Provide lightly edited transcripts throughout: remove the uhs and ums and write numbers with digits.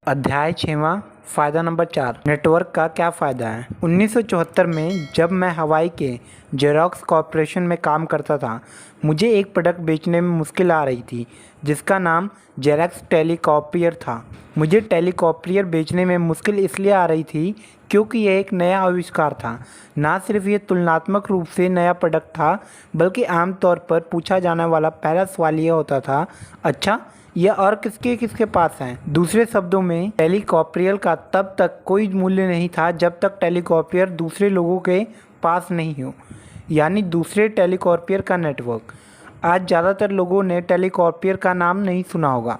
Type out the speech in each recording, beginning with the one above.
अध्याय 6वां फ़ायदा number 4 network का क्या फ़ायदा है। 1974 में जब मैं हवाई के जेरोक्स कॉर्पोरेशन में काम करता था, मुझे एक प्रोडक्ट बेचने में मुश्किल आ रही थी जिसका नाम जेरॉक्स टेलीकॉपियर था। मुझे टेलीकॉपियर बेचने में मुश्किल इसलिए आ रही थी क्योंकि यह एक नया आविष्कार था। ना सिर्फ ये तुलनात्मक रूप से नया प्रोडक्ट था, बल्कि आमतौर पर पूछा जाने वाला पहला सवाल यह होता था, अच्छा यह और किसके किसके पास है। दूसरे शब्दों में, टेलीकॉपियर का तब तक कोई मूल्य नहीं था जब तक टेलीकॉपियर दूसरे लोगों के पास नहीं हो, यानी दूसरे टेलीकॉपियर का नेटवर्क। आज ज़्यादातर लोगों ने टेलीकॉपियर का नाम नहीं सुना होगा,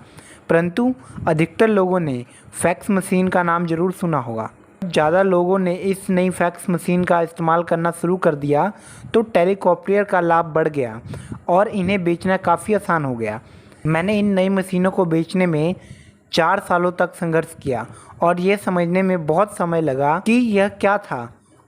परंतु अधिकतर लोगों ने फैक्स मशीन का नाम ज़रूर सुना होगा। ज़्यादा लोगों ने इस नई फैक्स मशीन का इस्तेमाल करना शुरू कर दिया तो टेलीकॉपियर का लाभ बढ़ गया और इन्हें बेचना काफ़ी आसान हो गया। मैंने इन नई मशीनों को बेचने में 4 सालों तक संघर्ष किया और ये समझने में बहुत समय लगा कि यह क्या था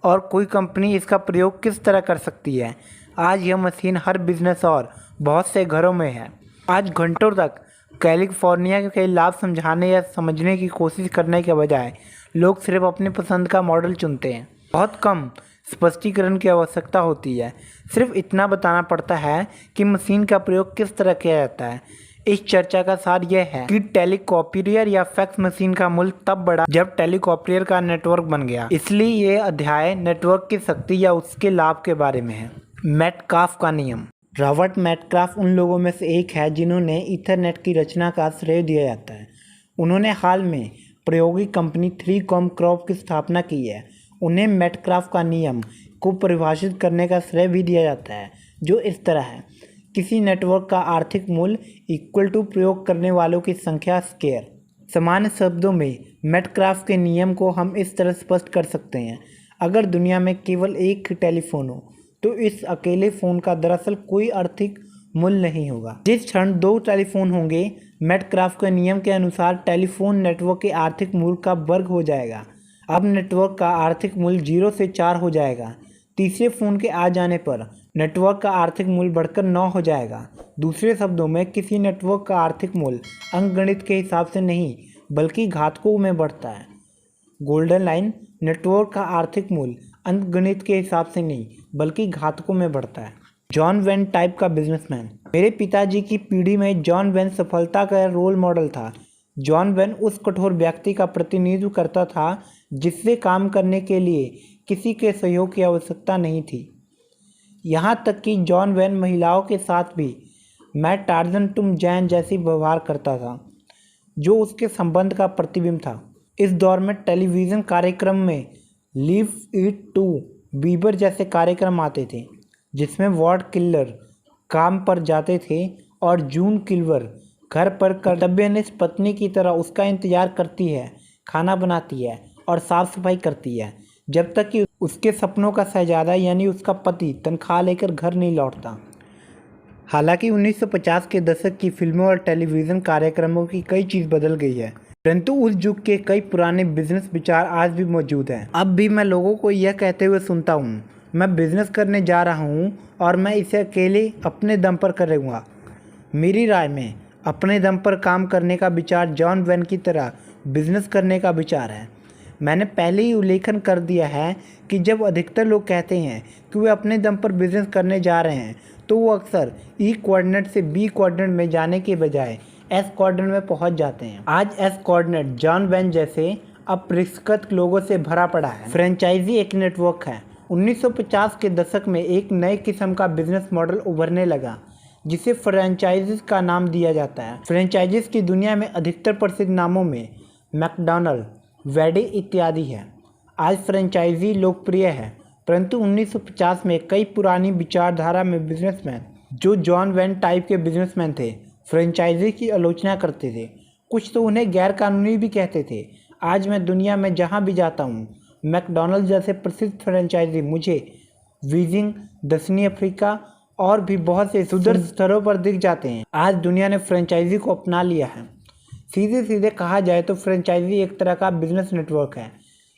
और कोई कंपनी इसका प्रयोग किस तरह कर सकती है। आज यह मशीन हर बिजनेस और बहुत से घरों में है। आज घंटों तक कैलिफोर्निया के लाभ समझाने या समझने की कोशिश करने के बजाय लोग सिर्फ अपनी पसंद का मॉडल चुनते हैं। बहुत कम स्पष्टीकरण की आवश्यकता होती है, सिर्फ इतना बताना पड़ता है कि मशीन का प्रयोग किस तरह किया जाता है। इस चर्चा का सार यह है कि टेलीकॉपियर या फैक्स मशीन का मूल्य तब बढ़ा जब टेलीकॉपियर का नेटवर्क बन गया। इसलिए ये अध्याय नेटवर्क की शक्ति या उसके लाभ के बारे में है। मेटकाफ का नियम। रॉबर्ट मेटकाफ उन लोगों में से एक है जिन्होंने ईथरनेट की रचना का श्रेय दिया जाता है। उन्होंने हाल में प्रायोगिक कंपनी 3Com की स्थापना की है। उन्हें मेटकाफ का नियम को परिभाषित करने का श्रेय भी दिया जाता है, जो इस तरह है, किसी नेटवर्क का आर्थिक मूल्य इक्वल टू प्रयोग करने वालों की संख्या स्क्वायर। सामान्य शब्दों में मेटकाफ के नियम को हम इस तरह स्पष्ट कर सकते हैं, अगर दुनिया में केवल एक टेलीफोन हो तो इस अकेले फ़ोन का दरअसल कोई आर्थिक मूल्य नहीं होगा। जिस क्षण 2 टेलीफोन होंगे, मेटकाफ के नियम के अनुसार टेलीफोन नेटवर्क के आर्थिक मूल्य का वर्ग हो जाएगा। अब नेटवर्क का आर्थिक मूल्य 0 से 4 हो जाएगा। तीसरे फ़ोन के आ जाने पर नेटवर्क का आर्थिक मूल्य बढ़कर 9 हो जाएगा। दूसरे शब्दों में, किसी नेटवर्क का आर्थिक मूल्य अंकगणित के हिसाब से नहीं बल्कि घातकों में बढ़ता है। गोल्डन लाइन, नेटवर्क का आर्थिक मूल्य अंकगणित के हिसाब से नहीं बल्कि घातकों में बढ़ता है। जॉन वेन टाइप का बिजनेसमैन। मेरे पिताजी की पीढ़ी में जॉन वेन सफलता का रोल मॉडल था। जॉन वेन उस कठोर व्यक्ति का प्रतिनिधित्व करता था जिससे काम करने के लिए किसी के सहयोग की आवश्यकता नहीं थी। यहाँ तक कि जॉन वेन महिलाओं के साथ भी मैं टार्जन तुम जैन जैसी व्यवहार करता था, जो उसके संबंध का प्रतिबिंब था। इस दौर में टेलीविज़न कार्यक्रम में लीव इट टू बीबर जैसे कार्यक्रम आते थे, जिसमें वार्ड किलर काम पर जाते थे और जून किलवर घर पर कर्तव्यनिष्ठ पत्नी की तरह उसका इंतजार करती है, खाना बनाती है और साफ सफाई करती है, जब तक कि उसके सपनों का शहजादा यानी उसका पति तनख्वाह लेकर घर नहीं लौटता। हालांकि 1950 के दशक की फिल्मों और टेलीविज़न कार्यक्रमों की कई चीज़ बदल गई है, परंतु उस युग के कई पुराने बिजनेस विचार आज भी मौजूद हैं। अब भी मैं लोगों को यह कहते हुए सुनता हूँ, मैं बिज़नेस करने जा रहा हूँ और मैं इसे अकेले अपने दम पर करूँगा। मेरी राय में अपने दम पर काम करने का विचार जॉन वेन की तरह बिजनेस करने का विचार है। मैंने पहले ही उल्लेखन कर दिया है कि जब अधिकतर लोग कहते हैं कि वे अपने दम पर बिजनेस करने जा रहे हैं, तो वो अक्सर ई कोऑर्डिनेट से बी कोऑर्डिनेट में जाने के बजाय एस कोऑर्डिनेट में पहुंच जाते हैं। आज एस कोऑर्डिनेट जॉन वेन जैसे अपरिष्कृत लोगों से भरा पड़ा है। फ्रेंचाइजी एक नेटवर्क है। 1950 के दशक में एक नए किस्म का बिजनेस मॉडल उभरने लगा जिसे फ्रेंचाइजीज का नाम दिया जाता है। फ्रेंचाइजीज की दुनिया में अधिकतर प्रसिद्ध नामों में मैकडॉनल्ड, वेडी इत्यादि है। आज फ्रेंचाइजी लोकप्रिय है, परंतु 1950 में कई पुरानी विचारधारा में बिजनेसमैन, जो जॉन वेन टाइप के बिजनेसमैन थे, फ्रेंचाइजी की आलोचना करते थे। कुछ तो उन्हें गैर कानूनी भी कहते थे। आज मैं दुनिया में जहां भी जाता हूं, मैकडॉनल्ड जैसे प्रसिद्ध फ्रेंचाइजी मुझे बीजिंग, दक्षिणी अफ्रीका और भी बहुत से सुदूर स्तरों पर दिख जाते हैं। आज दुनिया ने फ्रेंचाइजी को अपना लिया है। सीधे सीधे कहा जाए तो फ्रेंचाइजी एक तरह का बिजनेस नेटवर्क है,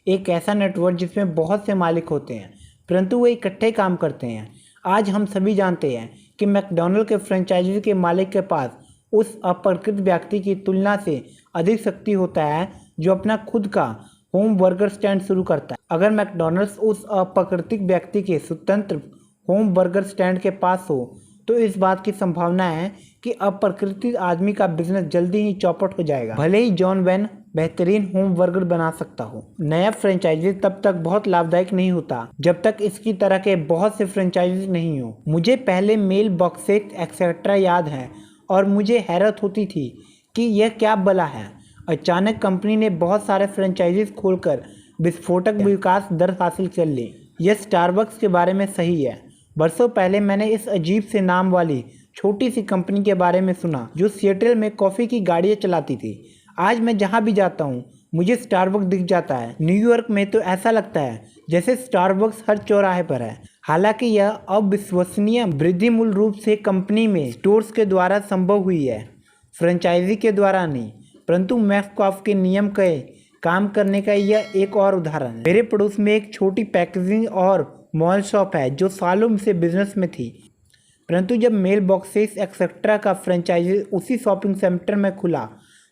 एक ऐसा नेटवर्क जिसमें बहुत से मालिक होते हैं परंतु वे इकट्ठे काम करते हैं। आज हम सभी जानते हैं कि मैकडॉनल्ड के फ्रेंचाइजी के मालिक के पास उस अपरिकृत व्यक्ति की तुलना से अधिक शक्ति होता है जो अपना खुद का होम बर्गर स्टैंड शुरू करता है। अगर मैकडॉनल्ड्स उस अप्राकृतिक व्यक्ति के स्वतंत्र होम बर्गर स्टैंड के पास हो तो इस बात की संभावना है कि अप्राकृतिक आदमी का बिजनेस जल्दी ही चौपट हो जाएगा। भले ही जॉन वेन बेहतरीन होम बर्गर बना सकता हो, नया फ्रेंचाइजी तब तक बहुत लाभदायक नहीं होता जब तक इसकी तरह के बहुत से फ्रेंचाइजी नहीं हो। मुझे पहले मेल बॉक्सेस एक्सेट्रा याद है और मुझे हैरत होती थी कि यह क्या बला है। अचानक कंपनी ने बहुत सारे फ्रेंचाइजीज खोलकर विस्फोटक विकास दर हासिल कर ली। यह स्टारबक्स के बारे में सही है। बरसों पहले मैंने इस अजीब से नाम वाली छोटी सी कंपनी के बारे में सुना जो सिएटल में कॉफ़ी की गाड़ियाँ चलाती थी। आज मैं जहाँ भी जाता हूँ मुझे स्टारबक्स दिख जाता है। न्यूयॉर्क में तो ऐसा लगता है जैसे स्टारबक्स हर चौराहे पर है। हालांकि यह अविश्वसनीय वृद्धि मूल रूप से कंपनी में स्टोर्स के द्वारा संभव हुई है, फ्रेंचाइजी के द्वारा नहीं। परंतु मैककॉफ के नियम के काम करने का यह एक और उदाहरण है। मेरे पड़ोस में एक छोटी पैकेजिंग और मॉल शॉप है जो सालों से बिजनेस में थी, परंतु जब मेल बॉक्सेस एक्सेट्रा का फ्रेंचाइजी उसी शॉपिंग सेंटर में खुला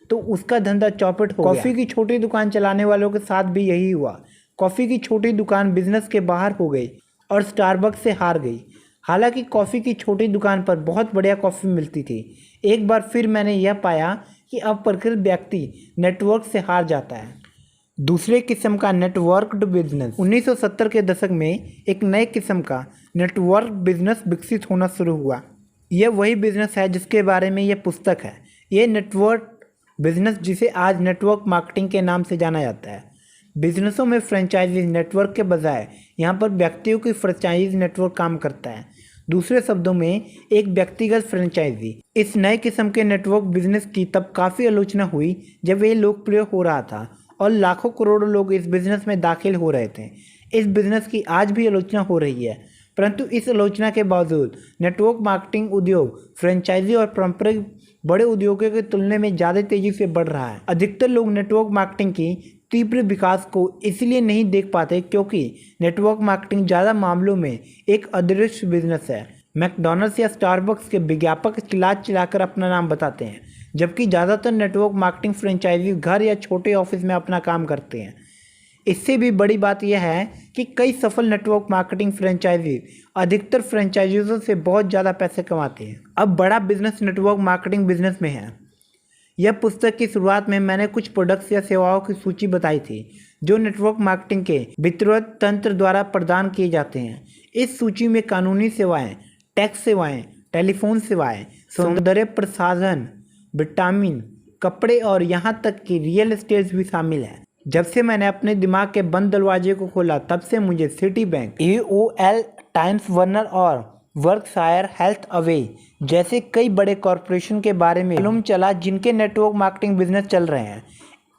तो उसका धंधा चौपट हो गया। कॉफ़ी की छोटी दुकान चलाने वालों के साथ भी यही हुआ। कॉफ़ी की छोटी दुकान बिजनेस के बाहर हो गई और स्टारबक्स से हार गई। हालांकि कॉफ़ी की छोटी दुकान पर बहुत बढ़िया कॉफ़ी मिलती थी। एक बार फिर मैंने यह पाया कि अप्राकृतिक व्यक्ति नेटवर्क से हार जाता है। दूसरे किस्म का नेटवर्क्ड बिजनेस। 1970 के दशक में एक नए किस्म का नेटवर्क बिजनेस विकसित होना शुरू हुआ। यह वही बिजनेस है जिसके बारे में यह पुस्तक है। यह नेटवर्क बिजनेस जिसे आज नेटवर्क मार्केटिंग के नाम से जाना जाता है। बिजनेसों में फ्रेंचाइजी नेटवर्क के बजाय यहाँ पर व्यक्तियों की फ्रेंचाइजी नेटवर्क काम करता है। दूसरे शब्दों में एक व्यक्तिगत फ्रेंचाइजी। इस नए किस्म के नेटवर्क बिजनेस की तब काफ़ी आलोचना हुई जब ये लोकप्रिय हो रहा था और लाखों करोड़ों लोग इस बिज़नेस में दाखिल हो रहे थे। इस बिज़नेस की आज भी आलोचना हो रही है, परंतु इस आलोचना के बावजूद नेटवर्क मार्केटिंग उद्योग फ्रेंचाइजी और पारंपरिक बड़े उद्योगों की तुलना में ज़्यादा तेज़ी से बढ़ रहा है। अधिकतर लोग नेटवर्क मार्केटिंग की तीव्र विकास को इसलिए नहीं देख पाते क्योंकि नेटवर्क मार्केटिंग ज़्यादा मामलों में एक अदृश्य बिजनेस है। मैकडॉनल्ड्स या स्टारबक्स के विज्ञापक चिल्लाकर अपना नाम बताते हैं, जबकि ज़्यादातर नेटवर्क मार्केटिंग फ्रेंचाइजी घर या छोटे ऑफिस में अपना काम करते हैं। इससे भी बड़ी बात यह है कि कई सफल नेटवर्क मार्केटिंग फ्रेंचाइजी अधिकतर फ्रेंचाइजियों से बहुत ज़्यादा पैसे कमाते हैं। अब बड़ा बिजनेस नेटवर्क मार्केटिंग बिजनेस में है। यह पुस्तक की शुरुआत में मैंने कुछ प्रोडक्ट्स या सेवाओं की सूची बताई थी जो नेटवर्क मार्केटिंग के वित्तीय तंत्र द्वारा प्रदान किए जाते हैं। इस सूची में कानूनी सेवाएं, टैक्स सेवाएं, टेलीफोन सेवाएं, सौंदर्य प्रसाधन, विटामिन, कपड़े और यहाँ तक कि रियल एस्टेट भी शामिल है। जब से मैंने अपने दिमाग के बंद दरवाजे को खोला तब से मुझे city bank, AOL, times Werner और वर्कशायर हेल्थ अवे जैसे कई बड़े कॉरपोरेशन के बारे में मालूम चला जिनके नेटवर्क मार्केटिंग बिजनेस चल रहे हैं।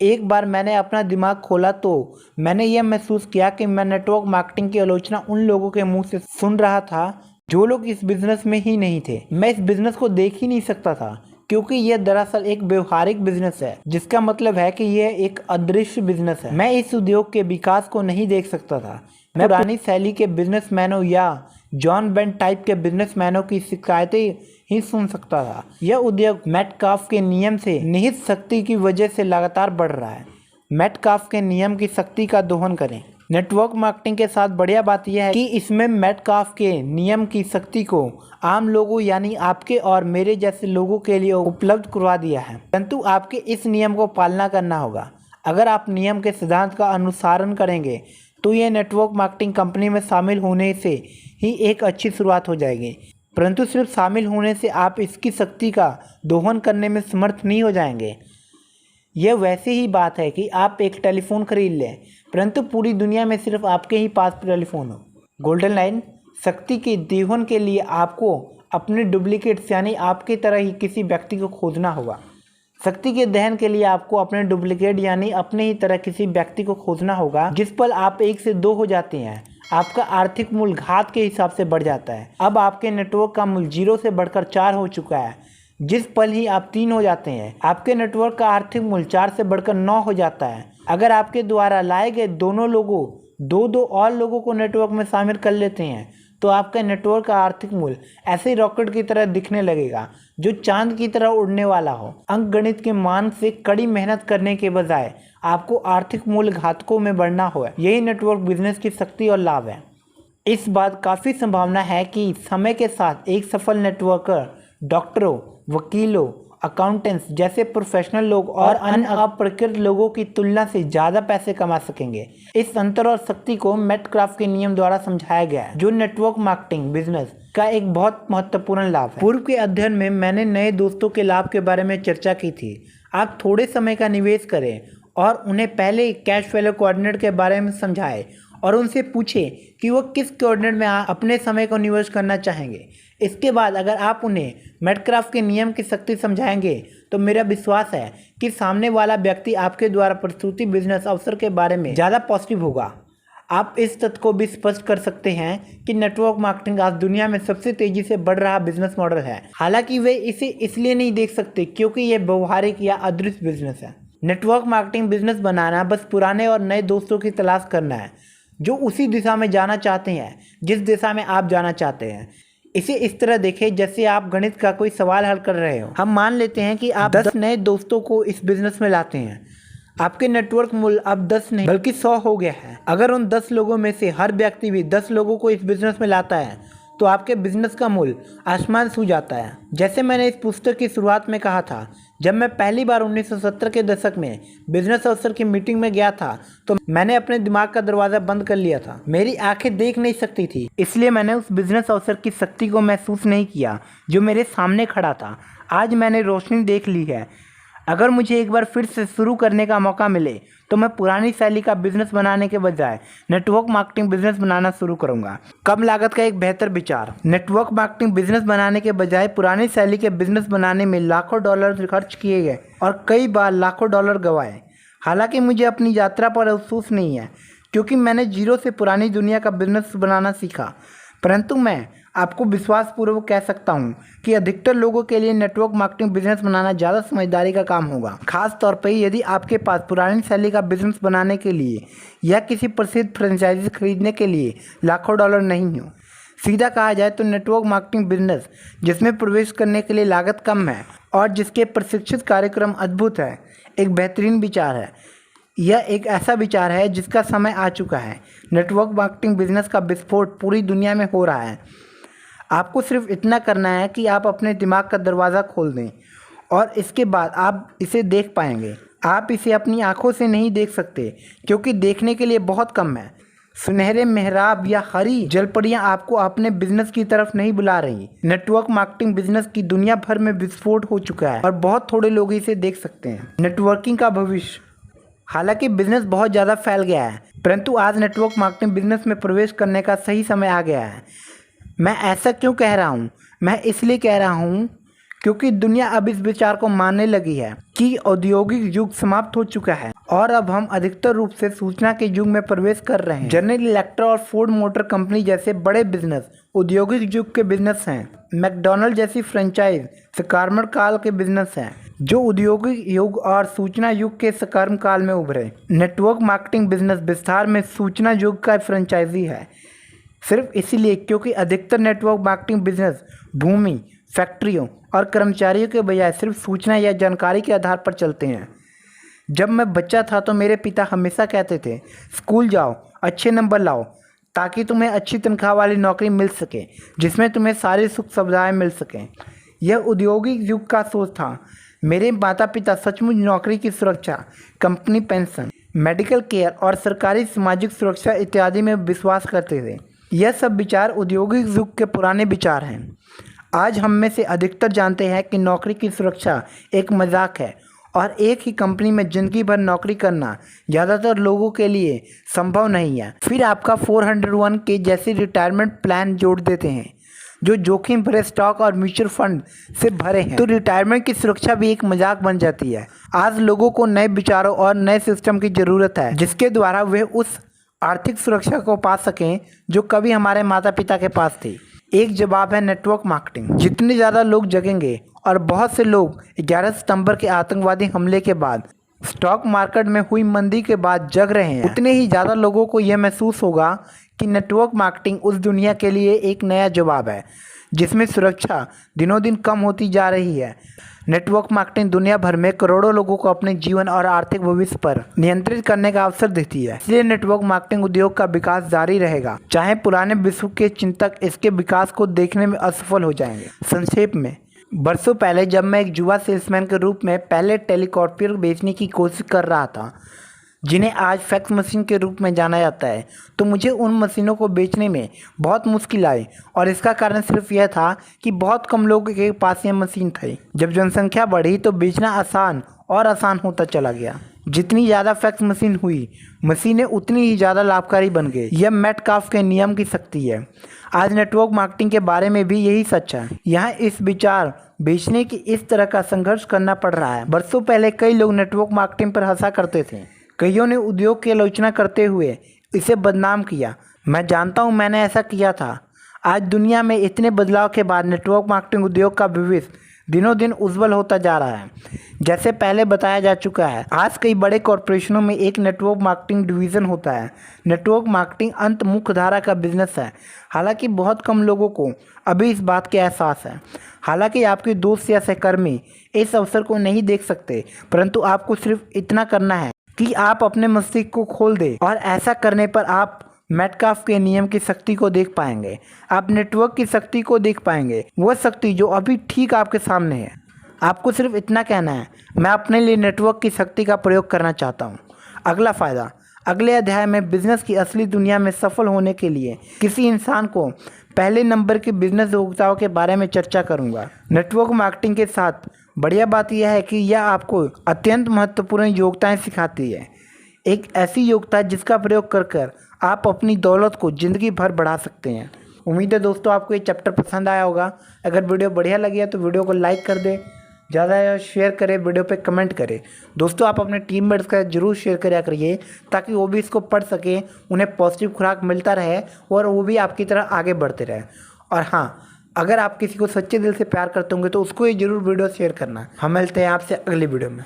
एक बार मैंने अपना दिमाग खोला तो मैंने यह महसूस किया कि मैं नेटवर्क मार्केटिंग की आलोचना उन लोगों के मुंह से सुन रहा था जो लोग इस बिजनेस में ही नहीं थे। मैं इस बिजनेस को देख ही नहीं सकता था क्योंकि यह दरअसल एक व्यवहारिक बिजनेस है, जिसका मतलब है कि यह एक अदृश्य बिजनेस है। मैं इस उद्योग के विकास को नहीं देख सकता था। मैं पुरानी शैली के बिजनेसमैनों या जॉन बेन टाइप के बिजनेसमैनों की शिकायतें ही सुन सकता था। यह उद्योग मैटकाफ के नियम से निहित शक्ति की वजह से लगातार बढ़ रहा है। मैटकाफ के नियम की शक्ति का दोहन करें। नेटवर्क मार्केटिंग के साथ बढ़िया बात यह है कि इसमें मैटकाफ के नियम की शक्ति को आम लोगों यानी आपके और मेरे जैसे लोगों के लिए उपलब्ध करवा दिया है, परंतु आपके इस नियम को पालना करना होगा। अगर आप नियम के सिद्धांत का अनुसरण करेंगे तो यह नेटवर्क मार्केटिंग कंपनी में शामिल होने से ही एक अच्छी शुरुआत हो जाएगी, परंतु सिर्फ शामिल होने से आप इसकी शक्ति का दोहन करने में समर्थ नहीं हो जाएंगे। यह वैसे ही बात है कि आप एक टेलीफोन खरीद लें परंतु पूरी दुनिया में सिर्फ आपके ही पास टेलीफोन हो। गोल्डन लाइन, शक्ति के दोहन के लिए आपको अपने डुप्लीकेट्स यानी आपकी तरह ही किसी व्यक्ति को खोजना होगा। शक्ति के दहन के लिए आपको अपने डुप्लीकेट यानी अपने ही तरह किसी व्यक्ति को खोजना होगा। जिस पल आप 1 से 2 हो जाते हैं आपका आर्थिक मूल्य घात के हिसाब से बढ़ जाता है। अब आपके नेटवर्क का मूल्य 0 से बढ़कर 4 हो चुका है। जिस पल ही आप 3 हो जाते हैं आपके नेटवर्क का आर्थिक मूल्य 4 से बढ़कर 9 हो जाता है। अगर आपके द्वारा लाए गए दोनों लोगों 2 और लोगों को नेटवर्क में शामिल कर लेते हैं तो आपका नेटवर्क का आर्थिक मूल्य ऐसे रॉकेट की तरह दिखने लगेगा जो चांद की तरह उड़ने वाला हो। अंकगणित के मान से कड़ी मेहनत करने के बजाय आपको आर्थिक मूल्य घातकों में बढ़ना हो, यही नेटवर्क बिजनेस की शक्ति और लाभ है। इस बात काफ़ी संभावना है कि समय के साथ एक सफल नेटवर्कर डॉक्टरों, वकीलों, अकाउंटेंट्स जैसे प्रोफेशनल लोग और अन्य अप्रकृत लोगों की तुलना से ज़्यादा पैसे कमा सकेंगे। इस अंतर और शक्ति को मेटक्राफ्ट के नियम द्वारा समझाया गया है, जो नेटवर्क मार्केटिंग बिजनेस का एक बहुत महत्वपूर्ण लाभ है। पूर्व के अध्ययन में मैंने नए दोस्तों के लाभ के बारे में चर्चा की थी। आप थोड़े समय का निवेश करें और उन्हें पहले कैश फ्लो कोऑर्डिनेट के बारे में समझाएं और उनसे पूछें कि वो किस कोऑर्डिनेट में अपने समय को निवेश करना चाहेंगे। इसके बाद अगर आप उन्हें मेटक्राफ्ट के नियम की शक्ति समझाएंगे तो मेरा विश्वास है कि सामने वाला व्यक्ति आपके द्वारा प्रस्तुति बिजनेस अवसर के बारे में ज़्यादा पॉजिटिव होगा। आप इस तथ्य को भी स्पष्ट कर सकते हैं कि नेटवर्क मार्केटिंग आज दुनिया में सबसे तेजी से बढ़ रहा बिजनेस मॉडल है। हालांकि वे इसे इसलिए नहीं देख सकते क्योंकि यह व्यवहारिक या अदृश्य बिजनेस है। नेटवर्क मार्केटिंग बिजनेस बनाना बस पुराने और नए दोस्तों की तलाश करना है जो उसी दिशा में जाना चाहते हैं जिस दिशा में आप जाना चाहते हैं। इसे इस तरह देखें जैसे आप गणित का कोई सवाल हल कर रहे हो। हम मान लेते हैं कि आप 10 नए दोस्तों को इस बिजनेस में लाते हैं। आपके नेटवर्क मूल्य अब 10 नहीं बल्कि 100 हो गया है। अगर उन 10 लोगों में से हर व्यक्ति भी 10 लोगों को इस बिजनेस में लाता है तो आपके बिजनेस का मूल्य आसमान छू जाता है। जैसे मैंने इस पुस्तक की शुरुआत में कहा था, जब मैं पहली बार 1970 के दशक में बिजनेस अवसर की मीटिंग में गया था तो मैंने अपने दिमाग का दरवाज़ा बंद कर लिया था। मेरी आंखें देख नहीं सकती थी, इसलिए मैंने उस बिजनेस अवसर की शक्ति को महसूस नहीं किया जो मेरे सामने खड़ा था। आज मैंने रोशनी देख ली है। अगर मुझे एक बार फिर से शुरू करने का मौका मिले तो मैं पुरानी शैली का बिजनेस बनाने के बजाय नेटवर्क मार्केटिंग बिजनेस बनाना शुरू करूंगा। कम लागत का एक बेहतर विचार। नेटवर्क मार्केटिंग बिजनेस बनाने के बजाय पुरानी शैली के बिजनेस बनाने में लाखों डॉलर खर्च किए गए और कई बार लाखों डॉलर गंवाए। हालांकि मुझे अपनी यात्रा पर अफसोस नहीं है क्योंकि मैंने जीरो से पुरानी दुनिया का बिजनेस बनाना सीखा, परंतु मैं आपको विश्वासपूर्वक कह सकता हूं कि अधिकतर लोगों के लिए नेटवर्क मार्केटिंग बिजनेस बनाना ज़्यादा समझदारी का काम होगा, खास तौर पर यदि आपके पास पुरानी शैली का बिजनेस बनाने के लिए या किसी प्रसिद्ध फ्रेंचाइजी खरीदने के लिए लाखों डॉलर नहीं हो। सीधा कहा जाए तो नेटवर्क मार्केटिंग बिजनेस जिसमें प्रवेश करने के लिए लागत कम है और जिसके प्रशिक्षित कार्यक्रम अद्भुत है, एक बेहतरीन विचार है। यह एक ऐसा विचार है जिसका समय आ चुका है। नेटवर्क मार्केटिंग बिजनेस का विस्फोट पूरी दुनिया में हो रहा है। आपको सिर्फ इतना करना है कि आप अपने दिमाग का दरवाज़ा खोल दें और इसके बाद आप इसे देख पाएंगे। आप इसे अपनी आंखों से नहीं देख सकते क्योंकि देखने के लिए बहुत कम है। सुनहरे मेहराब या हरी जलपरियां आपको अपने बिजनेस की तरफ नहीं बुला रही। नेटवर्क मार्केटिंग बिजनेस की दुनिया भर में विस्फोट हो चुका है और बहुत थोड़े लोग इसे देख सकते हैं। नेटवर्किंग का भविष्य। हालांकि बिजनेस बहुत ज़्यादा फैल गया है, परंतु आज नेटवर्क मार्केटिंग बिजनेस में प्रवेश करने का सही समय आ गया है। मैं ऐसा क्यों कह रहा हूँ? मैं इसलिए कह रहा हूँ क्योंकि दुनिया अब इस विचार को मानने लगी है कि औद्योगिक युग समाप्त हो चुका है और अब हम अधिकतर रूप से सूचना के युग में प्रवेश कर रहे हैं। जनरल इलेक्ट्रिक और फोर्ड मोटर कंपनी जैसे बड़े बिजनेस औद्योगिक युग के बिजनेस हैं। मैकडॉनल्ड जैसी फ्रेंचाइज सकारमण काल के बिजनेस हैं जो औद्योगिक युग और सूचना युग के सकर्म काल में उभरे। नेटवर्क मार्केटिंग बिजनेस विस्तार में सूचना युग का फ्रेंचाइजी है, सिर्फ इसीलिए क्योंकि अधिकतर नेटवर्क मार्केटिंग बिजनेस भूमि, फैक्ट्रियों और कर्मचारियों के बजाय सिर्फ सूचना या जानकारी के आधार पर चलते हैं। जब मैं बच्चा था तो मेरे पिता हमेशा कहते थे, स्कूल जाओ, अच्छे नंबर लाओ ताकि तुम्हें अच्छी तनख्वाह वाली नौकरी मिल सके जिसमें तुम्हें सारी सुख सुविधाएं मिल सकें। यह औद्योगिक युग का सोच था। मेरे माता पिता सचमुच नौकरी की सुरक्षा, कंपनी पेंशन, मेडिकल केयर और सरकारी सामाजिक सुरक्षा इत्यादि में विश्वास करते थे। यह सब विचार औद्योगिक युग के पुराने विचार हैं। आज हम में से अधिकतर जानते हैं कि नौकरी की सुरक्षा एक मजाक है और एक ही कंपनी में जिंदगी भर नौकरी करना ज़्यादातर लोगों के लिए संभव नहीं है। फिर आपका 401 के जैसे रिटायरमेंट प्लान जोड़ देते हैं जो जोखिम भरे स्टॉक और म्यूचुअल फंड से भरे हैं, तो रिटायरमेंट की सुरक्षा भी एक मजाक बन जाती है। आज लोगों को नए विचारों और नए सिस्टम की ज़रूरत है जिसके द्वारा वे उस आर्थिक सुरक्षा को पा सकें जो कभी हमारे माता पिता के पास थी। एक जवाब है नेटवर्क मार्केटिंग। जितने ज़्यादा लोग जगेंगे और बहुत से लोग 11 सितंबर के आतंकवादी हमले के बाद स्टॉक मार्केट में हुई मंदी के बाद जग रहे हैं, उतने ही ज़्यादा लोगों को यह महसूस होगा कि नेटवर्क मार्केटिंग उस दुनिया के लिए एक नया जवाब है जिसमें सुरक्षा दिनों दिन कम होती जा रही है। नेटवर्क मार्केटिंग दुनिया भर में करोड़ों लोगों को अपने जीवन और आर्थिक भविष्य पर नियंत्रित करने का अवसर देती है। इसलिए नेटवर्क मार्केटिंग उद्योग का विकास जारी रहेगा, चाहे पुराने विश्व के चिंतक इसके विकास को देखने में असफल हो जाएंगे। संक्षेप में, बरसों पहले जब मैं एक युवा सेल्समैन के रूप में पहले टेलीकॉर्पियर बेचने की कोशिश कर रहा था, जिन्हें आज फैक्स मशीन के रूप में जाना जाता है, तो मुझे उन मशीनों को बेचने में बहुत मुश्किल आई। और इसका कारण सिर्फ यह था कि बहुत कम लोगों के पास यह मशीन थी। जब जनसंख्या बढ़ी तो बेचना आसान और आसान होता चला गया। जितनी ज़्यादा फैक्स मशीन हुई, मशीनें उतनी ही ज़्यादा लाभकारी बन गई। यह मेटकाफ के नियम की शक्ति है। आज नेटवर्क मार्केटिंग के बारे में भी यही सच है। यहाँ इस विचार बेचने की इस तरह का संघर्ष करना पड़ रहा है। बरसों पहले कई लोग नेटवर्क मार्केटिंग पर हंसा करते थे। कईयों ने उद्योग की आलोचना करते हुए इसे बदनाम किया। मैं जानता हूँ, मैंने ऐसा किया था। आज दुनिया में इतने बदलाव के बाद नेटवर्क मार्केटिंग उद्योग का भविष्य दिनों दिन उज्जवल होता जा रहा है। जैसे पहले बताया जा चुका है, आज कई बड़े कॉरपोरेशनों में एक नेटवर्क मार्केटिंग डिवीज़न होता है। नेटवर्क मार्केटिंग अंत मुख्य धारा का बिजनेस है। हालांकि बहुत कम लोगों को अभी इस बात का एहसास है। हालांकि आपके दोस्त या सहकर्मी इस अवसर को नहीं देख सकते, परंतु आपको सिर्फ इतना करना है कि आप अपने मस्तिष्क को खोल दें, और ऐसा करने पर आप मेटकाफ के नियम की शक्ति को देख पाएंगे। आप नेटवर्क की शक्ति को देख पाएंगे, वह शक्ति जो अभी ठीक आपके सामने है। आपको सिर्फ इतना कहना है, मैं अपने लिए नेटवर्क की शक्ति का प्रयोग करना चाहता हूँ। अगला फ़ायदा। अगले अध्याय में बिजनेस की असली दुनिया में सफल होने के लिए किसी इंसान को पहले नंबर की बिजनेस योग्यताओं के बारे में चर्चा करूँगा। नेटवर्क मार्केटिंग के साथ बढ़िया बात यह है कि यह आपको अत्यंत महत्वपूर्ण योग्यताएं सिखाती है। एक ऐसी योग्यता जिसका प्रयोग कर आप अपनी दौलत को ज़िंदगी भर बढ़ा सकते हैं। उम्मीद है दोस्तों आपको ये चैप्टर पसंद आया होगा। अगर वीडियो बढ़िया लगी है तो वीडियो को लाइक कर दें, ज़्यादा शेयर करें, वीडियो पे कमेंट करें। दोस्तों आप अपने टीममेट्स का जरूर शेयर करा करिए, ताकि वो भी इसको पढ़ सकें, उन्हें पॉजिटिव खुराक मिलता रहे और वो भी आपकी तरह आगे बढ़ते रहे। और हाँ, अगर आप किसी को सच्चे दिल से प्यार करते होंगे तो उसको ये जरूर वीडियो शेयर करना। हम मिलते हैं आपसे अगली वीडियो में।